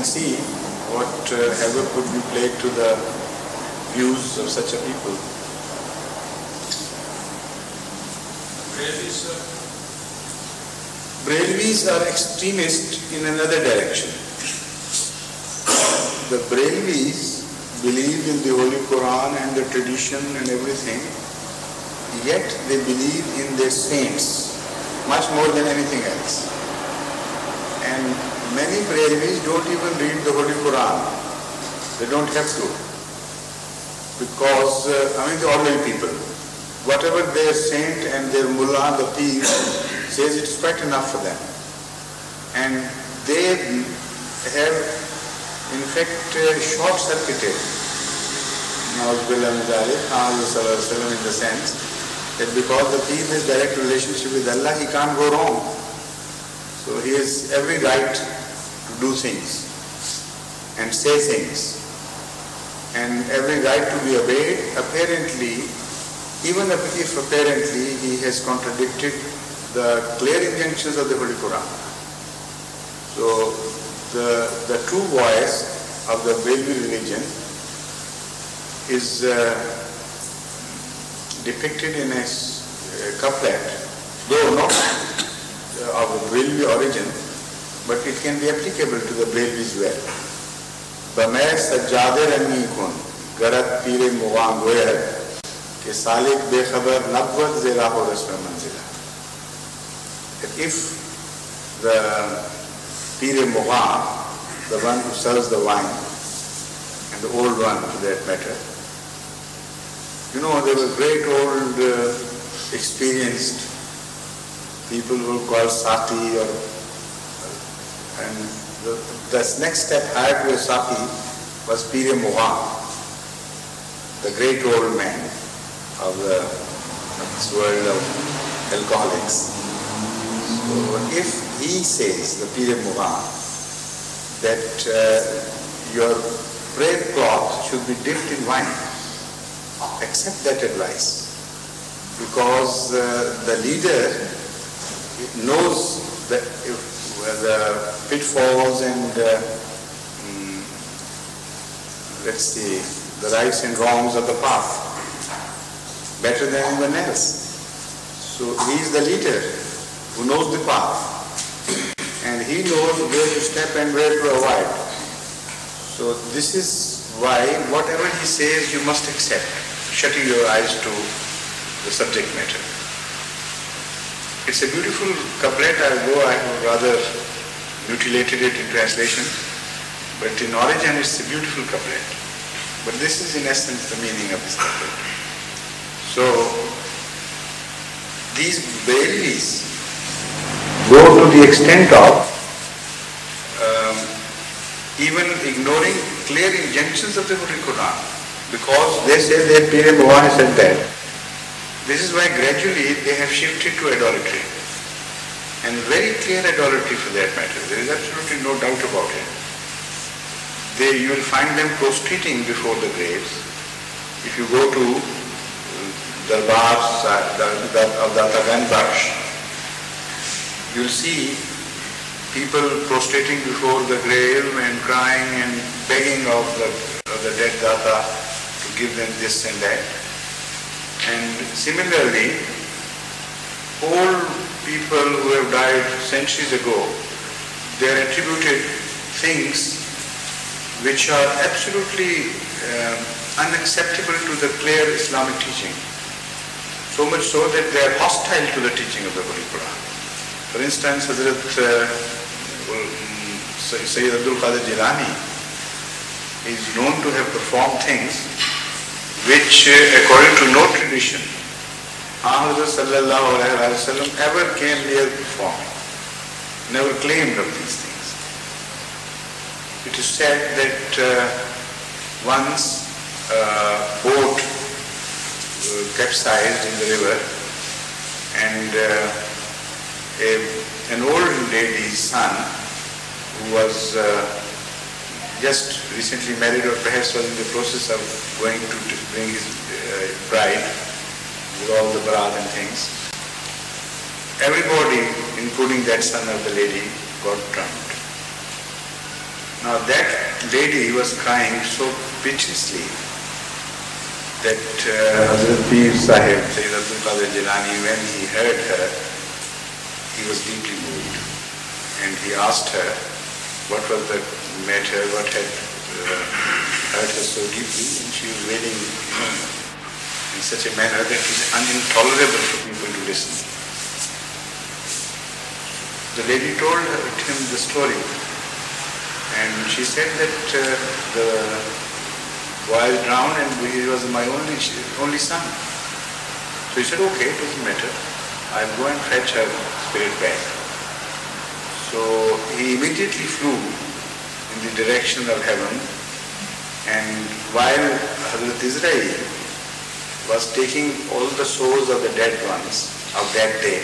can see what havoc would be played to the views of such a people. Brahmanis are extremists in another direction. The Brahmanis believe in the Holy Quran and the tradition and everything, yet they believe in their saints much more than anything else. And many Brahmanis don't even read the Holy Quran. They don't have to. Because, the ordinary people, whatever their saint and their mullah, the peer, says, it's quite enough for them. And they have, in fact, short-circuited in the sense that because the peer has direct relationship with Allah, he can't go wrong. So he has every right to do things and say things and every right to be obeyed, apparently, even if apparently he has contradicted the clear injunctions of the Holy Quran. So the true voice of the Brahmi religion is depicted in a couplet, though not of a Brahmi origin, but it can be applicable to the Brahmis well. Bamay sajjade rami kun garat pire mugham goyar ke salik bekhabar nabwat zira ho rasma manzila. If the pire mugham, the one who sells the wine, and the old one for that matter, there were great old experienced people who were called Sati, and the next step higher to a Sati was Pir Mugham, the great old man of this world of alcoholics. So if he says, the Pir Mugham, that your prayer cloth should be dipped in wine, accept that advice, because the leader knows the pitfalls and the rights and wrongs of the path better than anyone else. So he is the leader who knows the path, and he knows where to step and where to avoid. So this is why whatever he says you must accept, shutting your eyes to the subject matter. It's a beautiful couplet, although I have rather mutilated it in translation, but in origin it's a beautiful couplet. But this is in essence the meaning of this couplet. So these Brahmanis go to the extent of even ignoring clear injunctions of the Holy Quran, because they say that Pir Mugham said that. This is why gradually they have shifted to idolatry, and very clear idolatry for that matter. There is absolutely no doubt about it. You will find them prostrating before the graves. If you go to darbars of Data Gand Baksh, you will see people prostrating before the grave and crying and begging of the dead Data to give them this and that. And similarly, old people who have died centuries ago, they are attributed things which are absolutely unacceptable to the clear Islamic teaching. So much so that they are hostile to the teaching of the Holy Quran. For instance, Hazrat Sayyid Abdul Qadir Jilani is known to have performed things which, according to no tradition, Hazrat Sallallahu Alaihi Wasallam ever came near performing, never claimed of these things. It is said that once a boat capsized in the river, and an old lady's son, who was just recently married or perhaps was in the process of going to bring his bride with all the barat and things. Everybody, including that son of the lady, got drowned. Now that lady was crying so piteously that Hazrat Pir Sahib, Sayyid Abdul Qadir Jilani, when he heard her, he was deeply moved. And he asked her what was the matter, what had hurt her so deeply, and she was wailing, in such a manner that it is intolerable for people to listen. The lady told him the story, and she said that the boy drowned and he was my only son. So he said, okay, it doesn't matter. I'll go and fetch her spirit back. So he immediately flew in the direction of heaven, and while Hazrat Israel was taking all the souls of the dead ones of that day,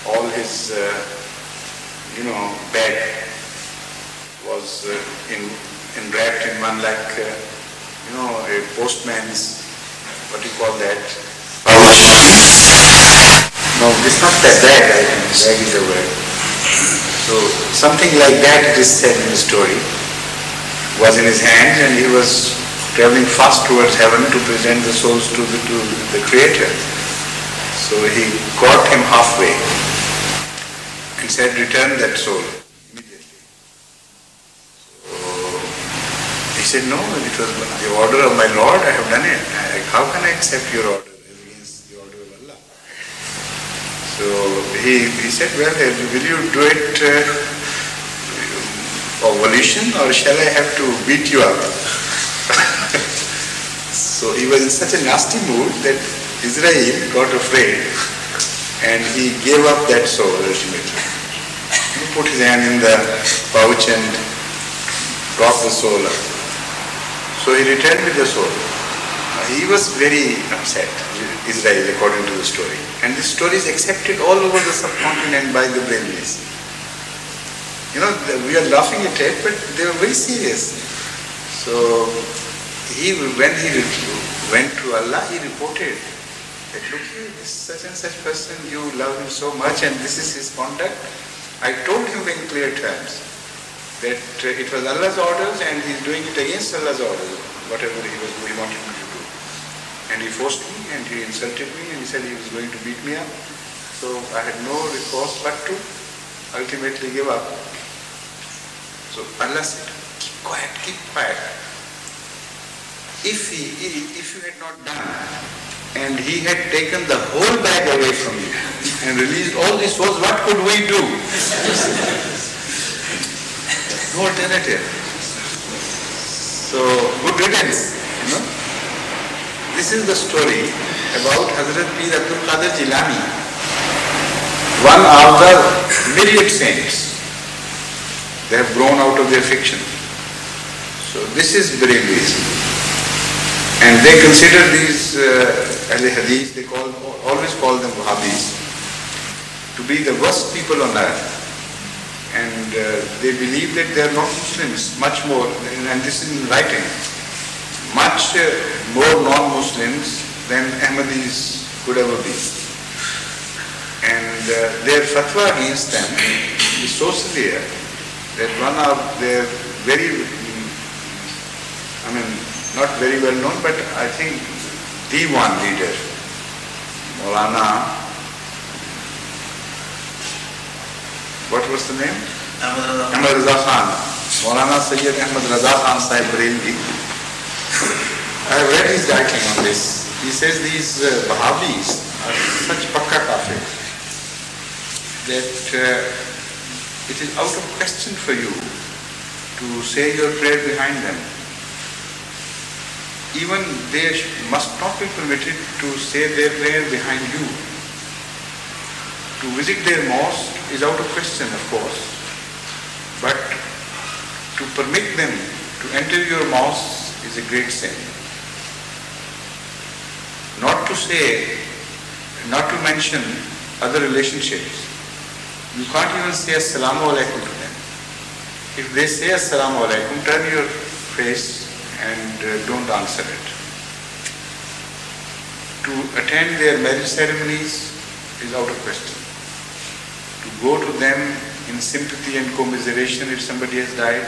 all his bed was enwrapped in one like a postman's, what do you call that? No, it's not that bag, I think. Bag is a word. So something like that, it is said in the story, was in his hand, and he was traveling fast towards heaven to present the souls to the Creator. So he caught him halfway and said, return that soul immediately. So he said, no, it was the order of my Lord, I have done it. How can I accept your order against the order of Allah? So he said, well, will you do it of volition, or shall I have to beat you up? So he was in such a nasty mood that Israel got afraid and he gave up that soul ultimately. He put his hand in the pouch and dropped the soul up. So he returned with the soul. He was very upset, Israel, according to the story. And this story is accepted all over the subcontinent by the Brahmins. We are laughing at it, but they were very serious. So when he went to Allah, he reported that, look, this such and such person, you love him so much and this is his conduct. I told him in clear terms that it was Allah's orders and he is doing it against Allah's orders, whatever he wanted me to do. And he forced me and he insulted me and he said he was going to beat me up. So I had no recourse but to ultimately give up. So Allah said, keep quiet, keep quiet. If you had not done and he had taken the whole bag away from you and released all these souls, what could we do? No alternative. So, good riddance, This is the story about Hazrat Pir Abdul Qadir Jilani, one of the myriad saints. They have grown out of their fiction. So this is Barelvism. And they consider these Ahle Hadith, they always call them Wahhabis, to be the worst people on earth. And they believe that they are not Muslims, much more, and this is in writing, much more non-Muslims than Ahmadis could ever be. And their fatwa against them is so severe that one of their not very well known, but I think the one leader, Maulana, what was the name? Ahmad Raza Khan. Maulana Sayyid Ahmad Raza Khan Sahib Barelvi. I have read his writing on this. He says these Wahhabis are such pakka kafir that it is out of question for you to say your prayer behind them. Even they must not be permitted to say their prayer behind you. To visit their mosque is out of question, of course, but to permit them to enter your mosque is a great sin. Not to mention other relationships. You can't even say Assalamu Alaikum to them. If they say Assalamu Alaikum, turn your face and don't answer it. To attend their marriage ceremonies is out of question. To go to them in sympathy and commiseration if somebody has died